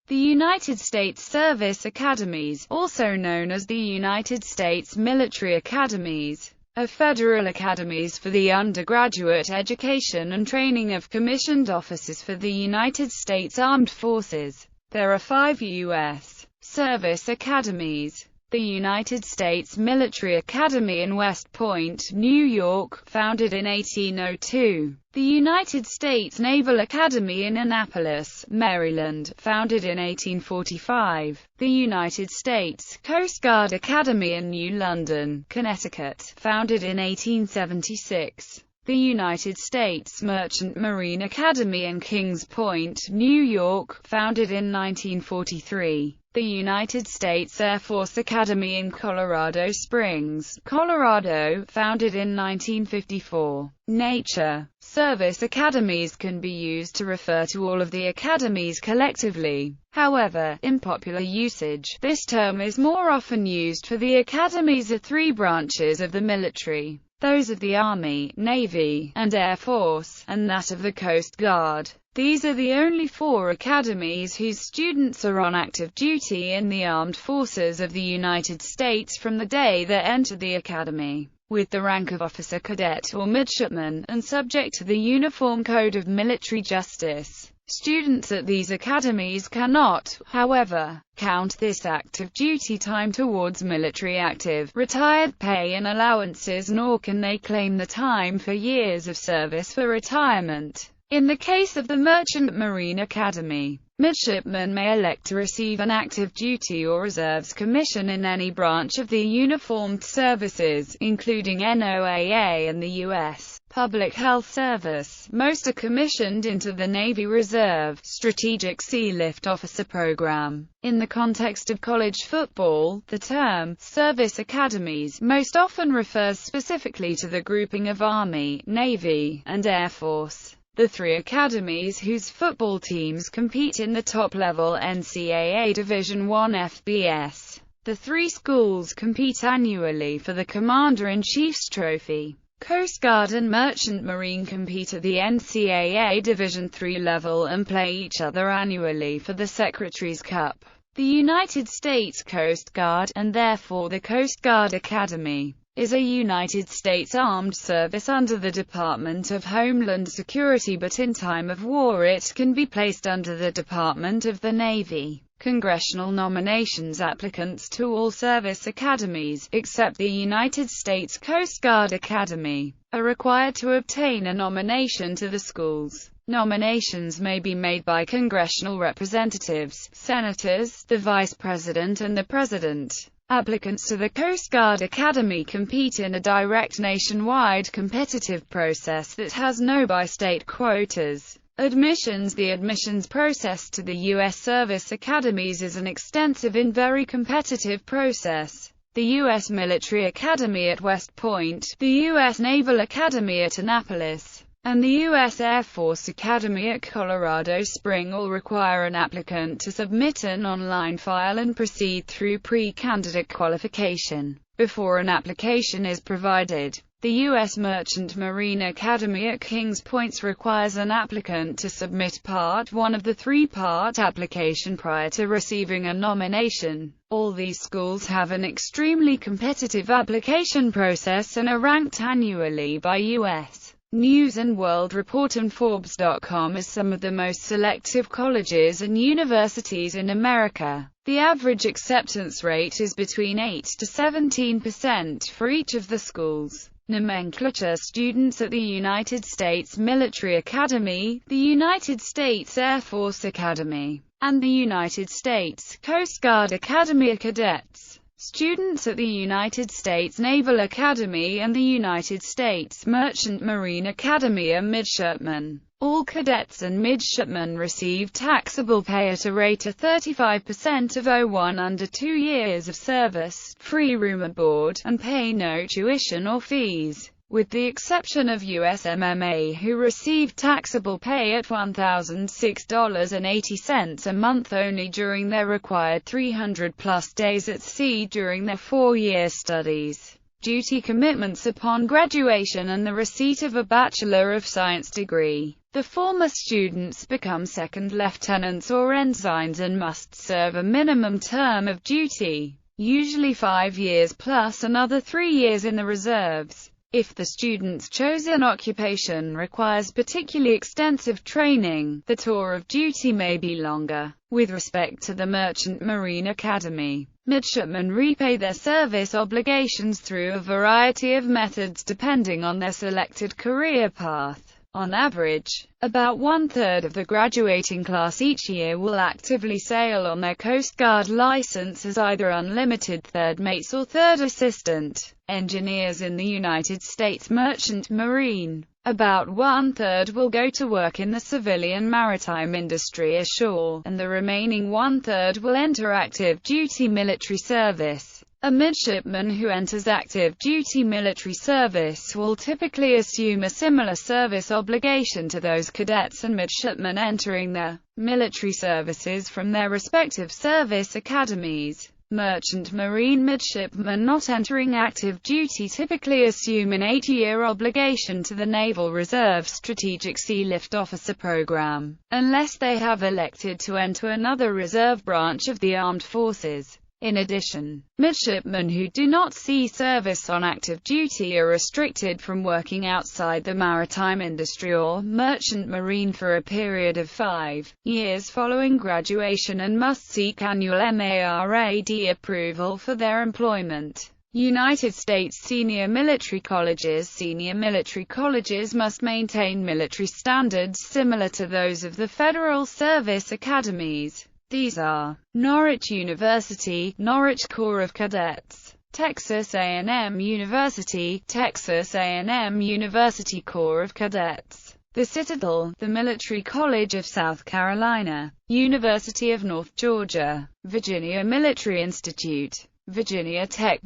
The United States Service Academies, also known as the United States Military Academies, are federal academies for the undergraduate education and training of commissioned officers for the United States Armed Forces. There are 5 U.S. Service Academies. The United States Military Academy in West Point, New York, founded in 1802. The United States Naval Academy in Annapolis, Maryland, founded in 1845. The United States Coast Guard Academy in New London, Connecticut, founded in 1876. The United States Merchant Marine Academy in Kings Point, New York, founded in 1943. The United States Air Force Academy in Colorado Springs, Colorado, founded in 1954. Nature. Service academies can be used to refer to all of the academies collectively. However, in popular usage, this term is more often used for the academies of 3 branches of the military: those of the Army, Navy, and Air Force, and that of the Coast Guard. These are the only 4 academies whose students are on active duty in the armed forces of the United States from the day they enter the academy, with the rank of officer, cadet, or midshipman, and subject to the Uniform Code of Military Justice. Students at these academies cannot, however, count this active duty time towards military active, retired pay and allowances, nor can they claim the time for years of service for retirement. In the case of the Merchant Marine Academy, midshipmen may elect to receive an active duty or reserves commission in any branch of the uniformed services, including NOAA and the U.S. Public Health Service. Most are commissioned into the Navy Reserve Strategic Sea Lift Officer Program. In the context of college football, the term service academies most often refers specifically to the grouping of Army, Navy, and Air Force. The 3 academies whose football teams compete in the top-level NCAA Division I FBS. The 3 schools compete annually for the Commander-in-Chief's Trophy. Coast Guard and Merchant Marine compete at the NCAA Division III level and play each other annually for the Secretary's Cup. The United States Coast Guard, and therefore the Coast Guard Academy, is a United States Armed Service under the Department of Homeland Security, but in time of war it can be placed under the Department of the Navy. Congressional nominations. Applicants to all service academies, except the United States Coast Guard Academy, are required to obtain a nomination to the schools. Nominations may be made by congressional representatives, senators, the vice president and the president. Applicants to the Coast Guard Academy compete in a direct nationwide competitive process that has no by-state quotas. Admissions. The admissions process to the U.S. Service Academies is an extensive and very competitive process. The U.S. Military Academy at West Point, the U.S. Naval Academy at Annapolis, and the U.S. Air Force Academy at Colorado Springs all require an applicant to submit an online file and proceed through pre-candidate qualification before an application is provided. The U.S. Merchant Marine Academy at Kings Point requires an applicant to submit Part 1 of the 3-part application prior to receiving a nomination. All these schools have an extremely competitive application process and are ranked annually by U.S. News & World Report and Forbes.com as some of the most selective colleges and universities in America. The average acceptance rate is between 8 to 17% for each of the schools. Nomenclature. Students at the United States Military Academy, the United States Air Force Academy, and the United States Coast Guard Academy are cadets. Students at the United States Naval Academy and the United States Merchant Marine Academy are midshipmen. All cadets and midshipmen receive taxable pay at a rate of 35% of O1 under 2 years of service, free room and board, and pay no tuition or fees, with the exception of USMMA who receive taxable pay at $1,006.80 a month only during their required 300-plus days at sea during their 4-year studies. duty commitments upon graduation and the receipt of a Bachelor of Science degree. The former students become second lieutenants or ensigns and must serve a minimum term of duty, usually 5 years plus another 3 years in the reserves. If the student's chosen occupation requires particularly extensive training, the tour of duty may be longer. With respect to the Merchant Marine Academy, midshipmen repay their service obligations through a variety of methods depending on their selected career path. On average, about 1/3 of the graduating class each year will actively sail on their Coast Guard license as either unlimited third mates or third assistant engineers in the United States Merchant Marine. About 1/3 will go to work in the civilian maritime industry ashore, and the remaining 1/3 will enter active duty military service. A midshipman who enters active duty military service will typically assume a similar service obligation to those cadets and midshipmen entering the military services from their respective service academies. Merchant Marine midshipmen not entering active duty typically assume an 8-year obligation to the Naval Reserve Strategic Sea Lift Officer Program, unless they have elected to enter another reserve branch of the armed forces. In addition, midshipmen who do not see service on active duty are restricted from working outside the maritime industry or merchant marine for a period of 5 years following graduation and must seek annual MARAD approval for their employment. United States Senior Military Colleges. Senior military colleges must maintain military standards similar to those of the Federal Service Academies. These are Norwich University, Norwich Corps of Cadets; Texas A&M University, Texas A&M University Corps of Cadets; the Citadel, the Military College of South Carolina; University of North Georgia; Virginia Military Institute; Virginia Tech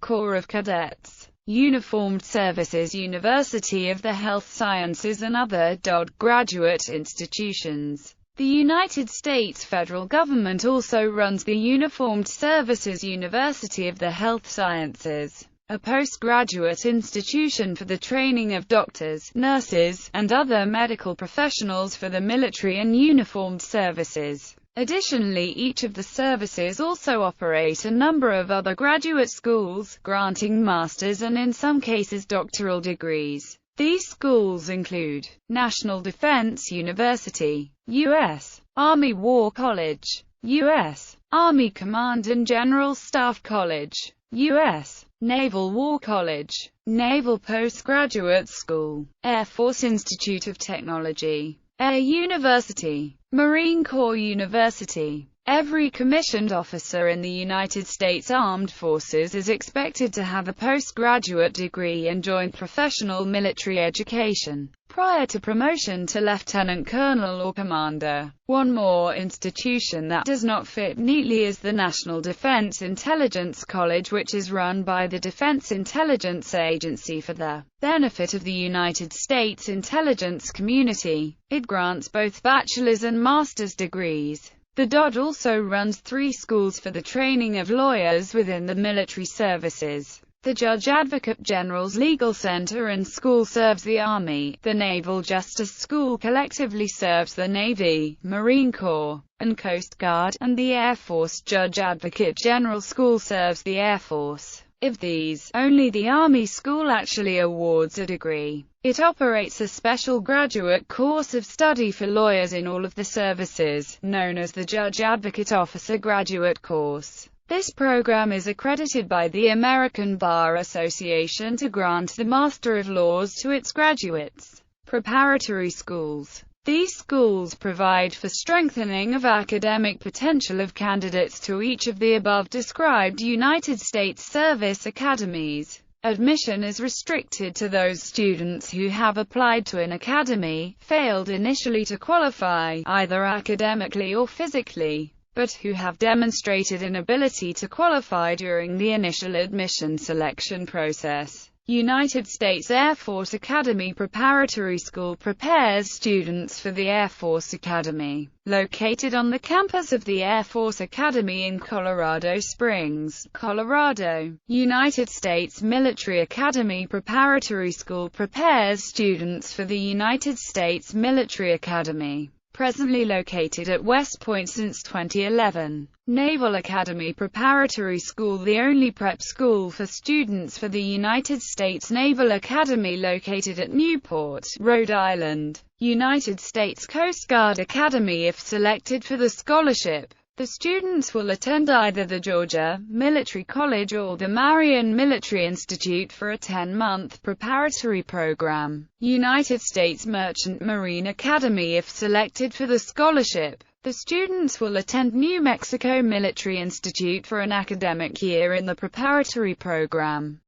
Corps of Cadets; Uniformed Services University of the Health Sciences and other DoD graduate institutions. The United States federal government also runs the Uniformed Services University of the Health Sciences, a postgraduate institution for the training of doctors, nurses, and other medical professionals for the military and uniformed services. Additionally, each of the services also operate a number of other graduate schools, granting master's and in some cases doctoral degrees. These schools include National Defense University, U.S. Army War College, U.S. Army Command and General Staff College, U.S. Naval War College, Naval Postgraduate School, Air Force Institute of Technology, Air University, Marine Corps University. Every commissioned officer in the United States Armed Forces is expected to have a postgraduate degree and joint professional military education prior to promotion to lieutenant colonel or commander. One more institution that does not fit neatly is the National Defense Intelligence College, which is run by the Defense Intelligence Agency for the benefit of the United States intelligence community. It grants both bachelor's and master's degrees. The DoD also runs 3 schools for the training of lawyers within the military services. The Judge Advocate General's Legal Center and School serves the Army. The Naval Justice School collectively serves the Navy, Marine Corps, and Coast Guard, and the Air Force Judge Advocate General School serves the Air Force. Of these, only the Army School actually awards a degree. It operates a special graduate course of study for lawyers in all of the services, known as the Judge Advocate Officer Graduate Course. This program is accredited by the American Bar Association to grant the Master of Laws to its graduates. Preparatory schools. These schools provide for strengthening of academic potential of candidates to each of the above-described United States service academies. Admission is restricted to those students who have applied to an academy, failed initially to qualify, either academically or physically, but who have demonstrated an ability to qualify during the initial admission selection process. United States Air Force Academy Preparatory School prepares students for the Air Force Academy, located on the campus of the Air Force Academy in Colorado Springs, Colorado. United States Military Academy Preparatory School prepares students for the United States Military Academy, presently located at West Point since 2011. Naval Academy Preparatory School, the only prep school for students for the United States Naval Academy located at Newport, Rhode Island. United States Coast Guard Academy. If selected for the scholarship, the students will attend either the Georgia Military College or the Marion Military Institute for a 10-month preparatory program. United States Merchant Marine Academy. If selected for the scholarship, the students will attend New Mexico Military Institute for an academic year in the preparatory program.